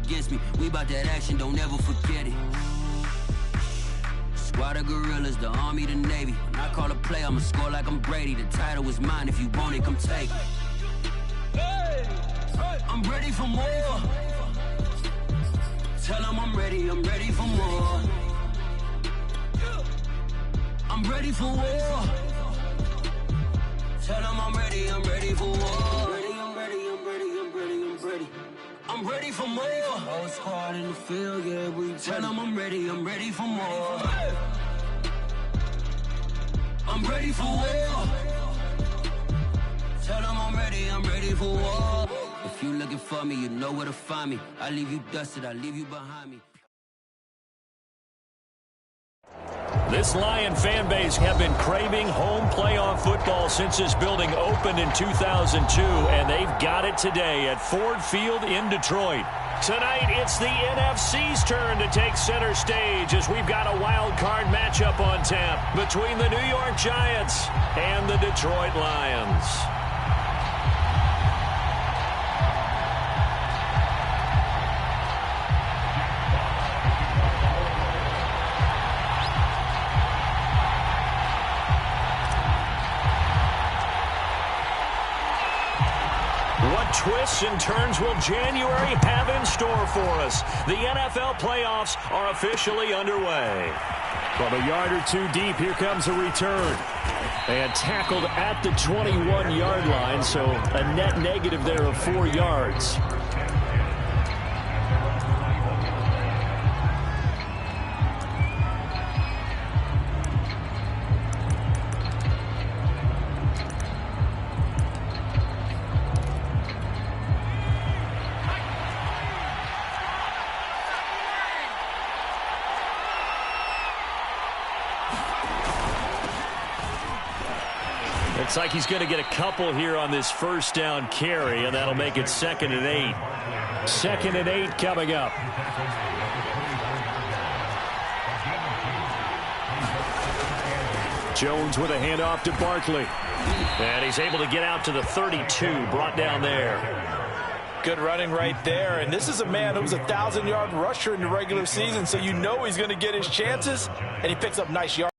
against me. We bout that action, don't ever forget it. Squad of gorillas, the army, the navy. When I call a play, I'ma score like I'm Brady. The title is mine, if you want it, come take it. I'm ready for more. Tell them I'm ready for more. I'm ready for war. Tell them I'm ready for war. I'm ready for more. Whole squad in the field, yeah, we tell them I'm ready for more. I'm ready for war. Tell them I'm ready for war. If you looking for me, you know where to find me. I leave you dusted, I leave you behind me. This Lion fan base have been craving home playoff football since this building opened in 2002, and they've got it today at Ford Field in Detroit. Tonight, it's the NFC's turn to take center stage as we've got a wild card matchup on tap between the New York Giants and the Detroit Lions. Twists and turns will January have in store for us? The NFL playoffs are officially underway. From a yard or two deep, here comes a return. And tackled at the 21-yard line, so a net negative there of 4 yards. Looks like he's going to get a couple here on this first down carry, and that'll make it 2nd and 8. 2nd and 8 coming up. Jones with a handoff to Barkley. And he's able to get out to the 32, brought down there. Good running right there, and this is a man who was a 1,000-yard rusher in the regular season, so you know he's going to get his chances, and he picks up nice yards.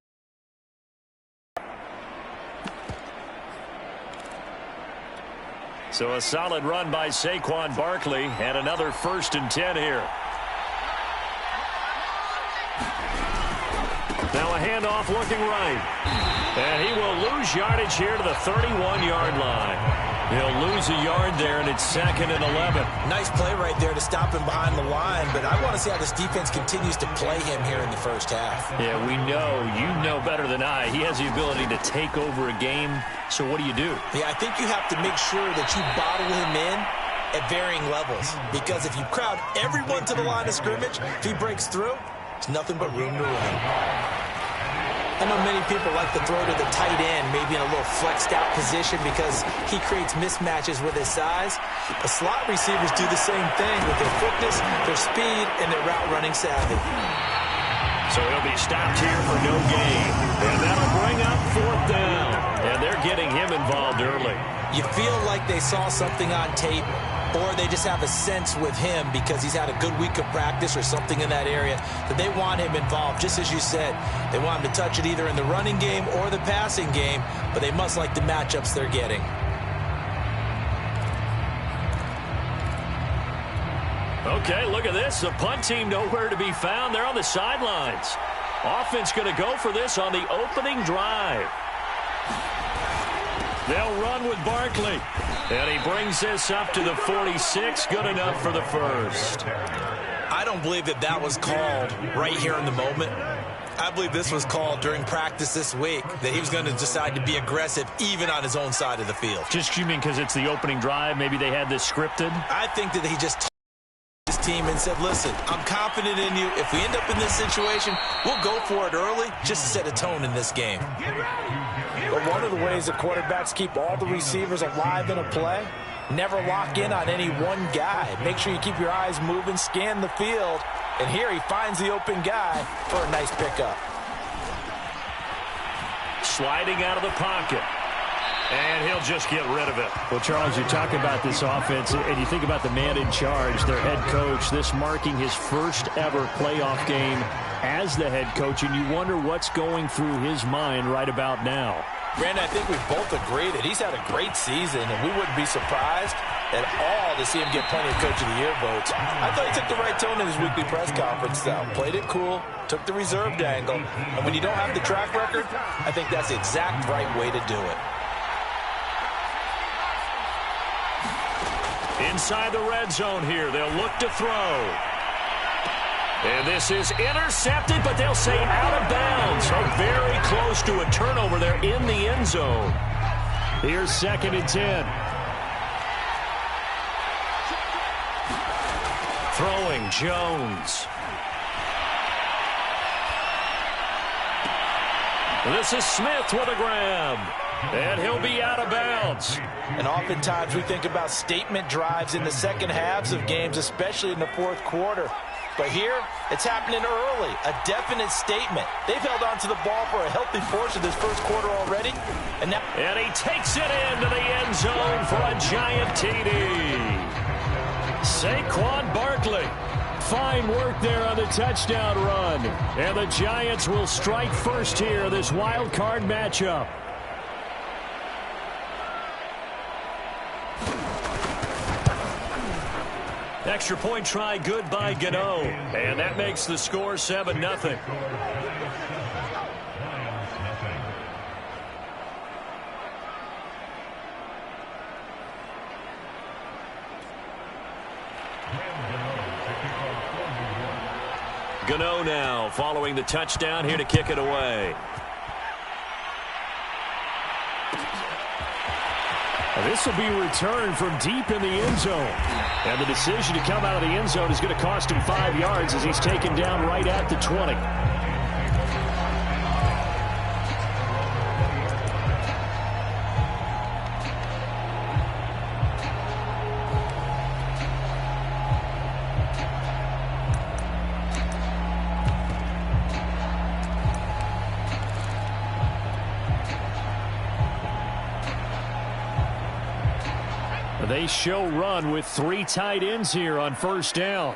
So a solid run by Saquon Barkley, and another 1st and 10 here. Now a handoff looking right. And he will lose yardage here to the 31-yard line. He'll lose a yard there, and it's 2nd and 11. Nice play right there to stop him behind the line, but I want to see how this defense continues to play him here in the first half. Yeah, we know. You know better than I. He has the ability to take over a game, so what do you do? Yeah, I think you have to make sure that you bottle him in at varying levels, because if you crowd everyone to the line of scrimmage, if he breaks through, it's nothing but room to run. I know many people like to throw to the tight end, maybe in a little flexed out position because he creates mismatches with his size. The slot receivers do the same thing with their quickness, their speed, and their route running savvy. So he'll be stopped here for no gain. And that'll bring up 4th down. And they're getting him involved early. You feel like they saw something on tape, or they just have a sense with him because he's had a good week of practice or something in that area that they want him involved. Just as you said, they want him to touch it either in the running game or the passing game, but they must like the matchups they're getting. Okay, look at this. The punt team nowhere to be found. They're on the sidelines. Offense going to go for this on the opening drive. They'll run with Barkley. And he brings this up to the 46. Good enough for the first. I don't believe that that was called right here in the moment. I believe this was called during practice this week, that he was going to decide to be aggressive even on his own side of the field. Just you mean because it's the opening drive? Maybe they had this scripted? I think that he just told his team and said, listen, I'm confident in you. If we end up in this situation, we'll go for it early just to set a tone in this game. But one of the ways that quarterbacks keep all the receivers alive in a play, never lock in on any one guy. Make sure you keep your eyes moving, scan the field, and here he finds the open guy for a nice pickup. Sliding out of the pocket. And he'll just get rid of it. Well, Charles, you talk about this offense, and you think about the man in charge, their head coach, this marking his first ever playoff game as the head coach, and you wonder what's going through his mind right about now. Brandon, I think we both agree that he's had a great season, and we wouldn't be surprised at all to see him get plenty of Coach of the Year votes. I thought he took the right tone in his weekly press conference, though. Played it cool, took the reserved angle, and when you don't have the track record, I think that's the exact right way to do it. Inside the red zone here, they'll look to throw. And this is intercepted, but they'll say out of bounds. So very close to a turnover there in the end zone. Here's 2nd and 10. Throwing Jones. This is Smith with a grab. And he'll be out of bounds. And oftentimes we think about statement drives in the second halves of games, especially in the fourth quarter. But here, it's happening early, a definite statement. They've held on to the ball for a healthy portion of this first quarter already. And he takes it into the end zone for a giant TD. Saquon Barkley. Fine work there on the touchdown run. And the Giants will strike first here, this wild card matchup. Extra point try good by Gano. And that makes the score 7-0. Gano now following the touchdown here to kick it away. This will be returned from deep in the end zone. And the decision to come out of the end zone is going to cost him 5 yards as he's taken down right at the 20. They show run with 3 tight ends here on first down.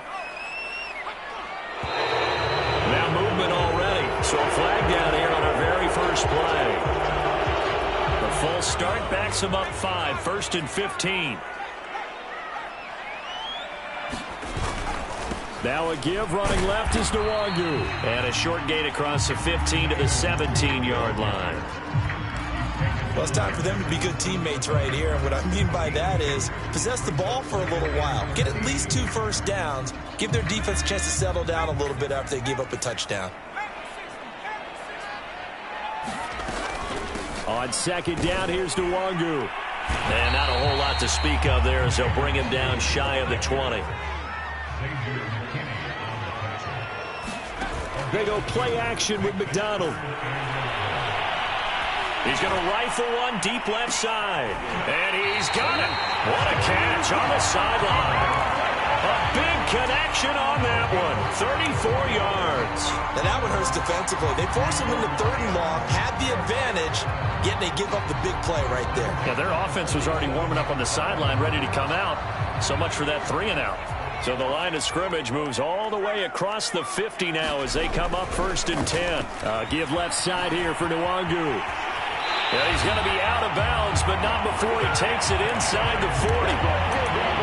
Now movement already. So a flag down here on our very first play. The full start backs him up 5. 1st and 15. Now a give running left is Nwangu. And a short gain across the 15 to the 17-yard line. Well, it's time for them to be good teammates right here. And what I mean by that is possess the ball for a little while. Get at least 2 first downs. Give their defense a chance to settle down a little bit after they give up a touchdown. On 2nd down, here's Nwangu. And not a whole lot to speak of there as they'll bring him down shy of the 20. They go play action with McDonald. He's going to rifle one deep left side. And he's got it. What a catch on the sideline. A big connection on that one. 34 yards. Now that one hurts defensively. They force him into 3rd and long, had the advantage, yet they give up the big play right there. Yeah, their offense was already warming up on the sideline, ready to come out. So much for that 3 and out. So the line of scrimmage moves all the way across the 50 now as they come up 1st and 10. Give left side here for Nwangu. Yeah, he's going to be out of bounds, but not before he takes it inside the 40.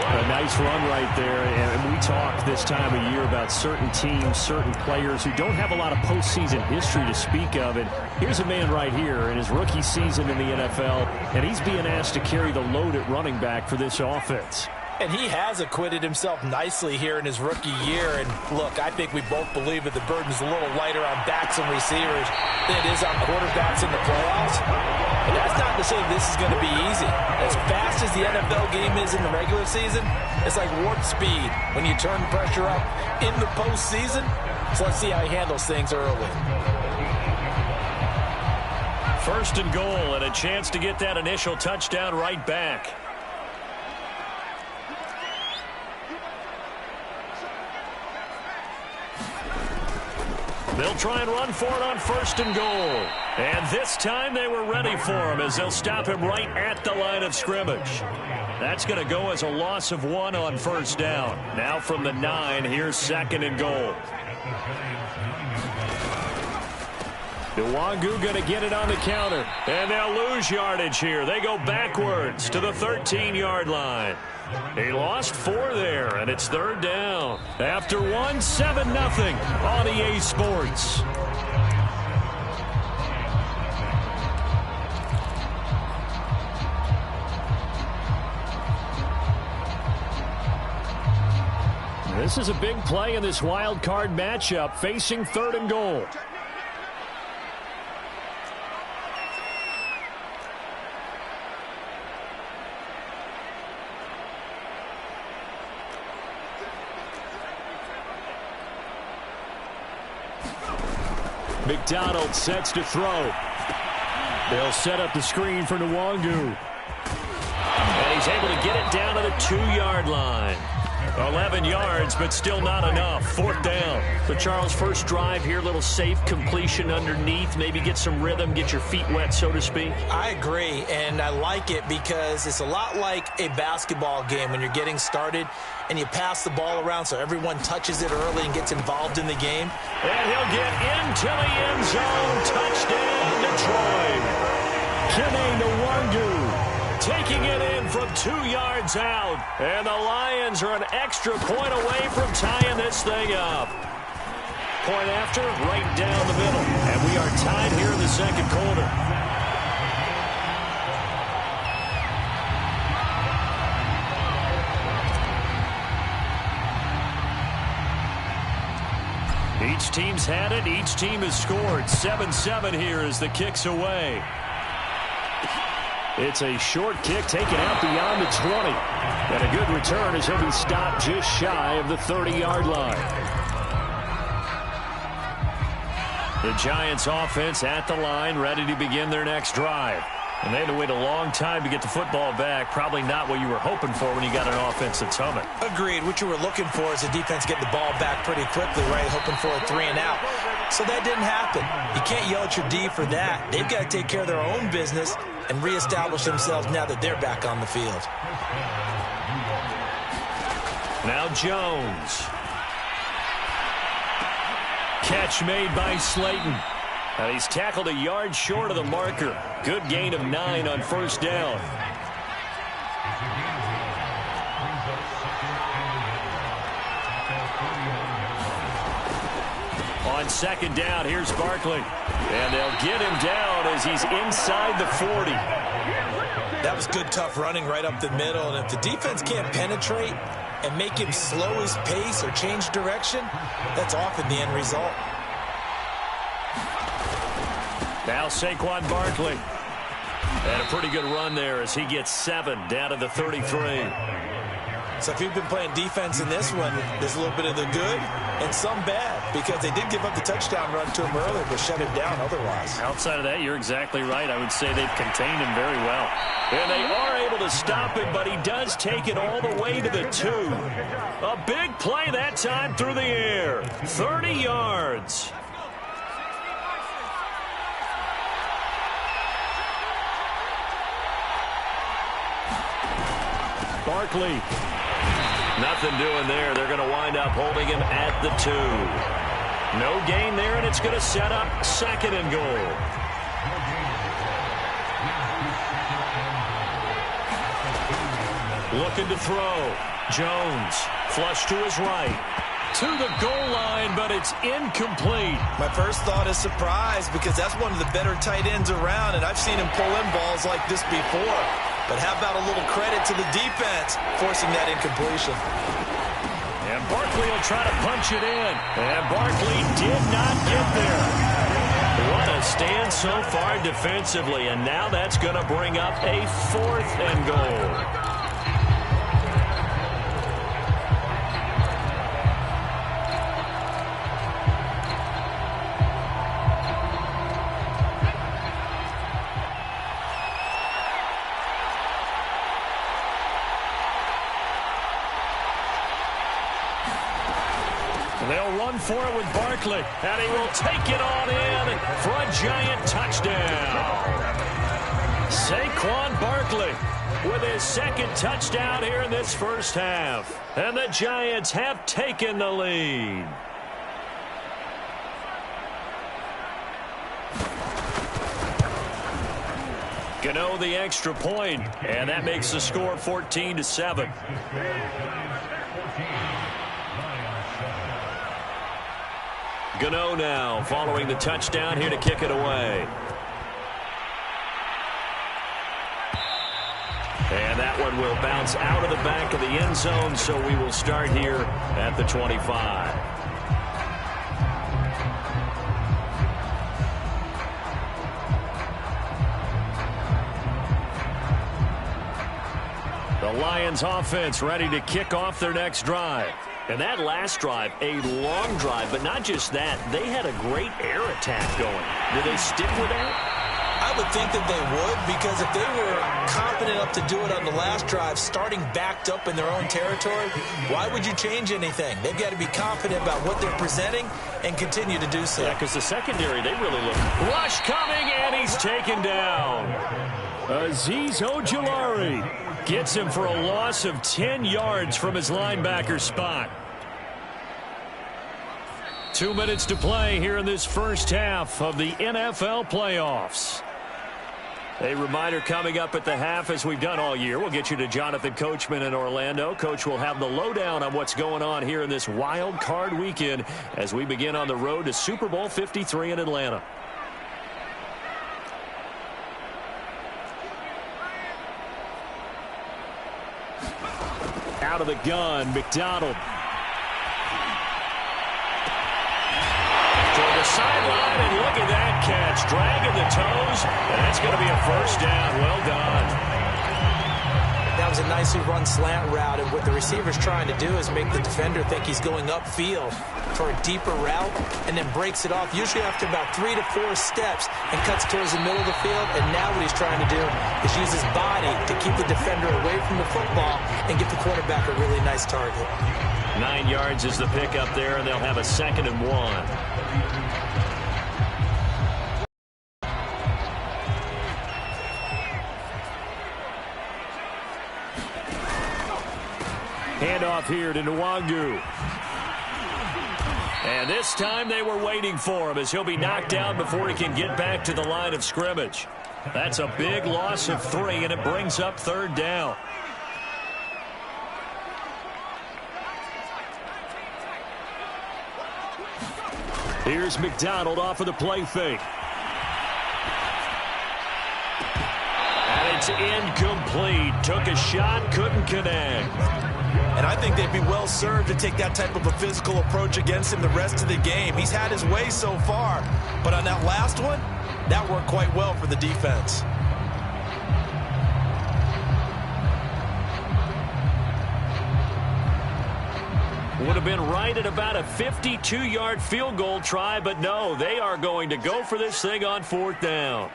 A nice run right there, and we talk this time of year about certain teams, certain players who don't have a lot of postseason history to speak of. And here's a man right here in his rookie season in the NFL, and he's being asked to carry the load at running back for this offense. And he has acquitted himself nicely here in his rookie year. And look, I think we both believe that the burden's a little lighter on backs and receivers than it is on quarterbacks in the playoffs. And that's not to say this is going to be easy. As fast as the NFL game is in the regular season, it's like warp speed when you turn the pressure up in the postseason. So let's see how he handles things early. 1st and goal and a chance to get that initial touchdown right back. They'll try and run for it on 1st and goal. And this time they were ready for him as they'll stop him right at the line of scrimmage. That's going to go as a loss of 1 on first down. Now from the 9, here's 2nd and goal. Nwangu going to get it on the counter. And they'll lose yardage here. They go backwards to the 13-yard line. He lost 4 there, and it's 3rd down. After 1, 7-0 on EA Sports. This is a big play in this wild card matchup, facing 3rd and goal. McDonald sets to throw. They'll set up the screen for Nwangu. And he's able to get it down to the 2-yard line. 11 yards, but still not enough. 4th down. So, Charles, first drive here, little safe completion underneath. Maybe get some rhythm, get your feet wet, so to speak. I agree, and I like it because it's a lot like a basketball game when you're getting started and you pass the ball around so everyone touches it early and gets involved in the game. And he'll get into the end zone. Touchdown, Detroit. Kene Nwangu taking it in from 2 yards out. And the Lions are an extra point away from tying this thing up. Point after, right down the middle. And we are tied here in the 2nd quarter. Each team's had it. Each team has scored. 7-7 here as the kick's away. It's a short kick taken out beyond the 20. And a good return as he'll be stopped just shy of the 30-yard line. The Giants offense at the line, ready to begin their next drive. And they had to wait a long time to get the football back. Probably not what you were hoping for when you got an offense that's humming. Agreed. What you were looking for is the defense getting the ball back pretty quickly, right? Hoping for a 3 and out. So that didn't happen. You can't yell at your D for that. They've got to take care of their own business and reestablish themselves now that they're back on the field. Now Jones. Catch made by Slayton. And he's tackled a yard short of the marker. Good gain of 9 on first down. On 2nd down, here's Barkley. And they'll get him down as he's inside the 40. That was good, tough running right up the middle. And if the defense can't penetrate and make him slow his pace or change direction, that's often the end result. Now Saquon Barkley. And a pretty good run there as he gets 7 down to the 33. So if you've been playing defense in this one, there's a little bit of the good and some bad, because they did give up the touchdown run to him earlier, but shut him down otherwise. Outside of that, you're exactly right. I would say they've contained him very well. And they are able to stop him, but he does take it all the way to the 2. A big play that time through the air. 30 yards. Barkley. Nothing doing there. They're going to wind up holding him at the 2. No gain there, and it's going to set up 2nd and goal. Looking to throw. Jones. Flush to his right. To the goal line, but it's incomplete. My first thought is surprise, because that's one of the better tight ends around, and I've seen him pull in balls like this before. But how about a little credit to the defense forcing that incompletion? And Barkley will try to punch it in. And Barkley did not get there. What a stand so far defensively. And now that's going to bring up a 4th and goal. They'll run for it with Barkley, and he will take it on in for a giant touchdown. Saquon Barkley with his second touchdown here in this first half. And the Giants have taken the lead. Gano the extra point, and that makes the score 14-7. Gano now following the touchdown here to kick it away. And that one will bounce out of the back of the end zone, so we will start here at the 25. The Lions offense ready to kick off their next drive. And that last drive, a long drive, but not just that. They had a great air attack going. Do they stick with that? I would think that they would, because if they were confident enough to do it on the last drive, starting backed up in their own territory, why would you change anything? They've got to be confident about what they're presenting and continue to do so. Yeah, because the secondary, they really look. Rush coming, and he's taken down. Azeez Ojulari gets him for a loss of 10 yards from his linebacker spot. 2 minutes to play here in this first half of the NFL playoffs. A reminder coming up at the half, as we've done all year. We'll get you to Jonathan Coachman in Orlando. Coach will have the lowdown on what's going on here in this wild card weekend as we begin on the road to Super Bowl 53 in Atlanta. Out of the gun, McDonald. Toward the sideline, and look at that catch. Dragging the toes, and that's going to be a first down. Well done. That was a nicely run slant route, and what the receiver's trying to do is make the defender think he's going upfield for a deeper route, and then breaks it off, usually after about 3 to 4 steps, and cuts towards the middle of the field. And now what he's trying to do is use his body to keep the defender away from the football and give the quarterback a really nice target. 9 yards is the pickup there, and they'll have a 2nd and 1. Handoff here to Nwangu. And this time they were waiting for him, as he'll be knocked down before he can get back to the line of scrimmage. That's a big loss of 3, and it brings up 3rd down. Here's McDonald off of the play fake. And it's incomplete. Took a shot, couldn't connect. And I think they'd be well served to take that type of a physical approach against him the rest of the game. He's had his way so far, but on that last one, that worked quite well for the defense. Would have been right at about a 52-yard field goal try, but no, they are going to go for this thing on 4th down.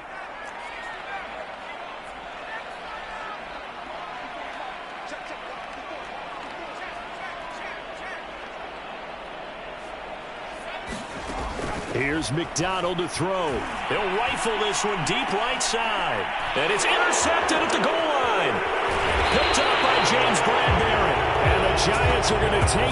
Here's McDonald to throw. They'll rifle this one deep right side. And it's intercepted at the goal line. Picked up by James Bradbury. And the Giants are going to take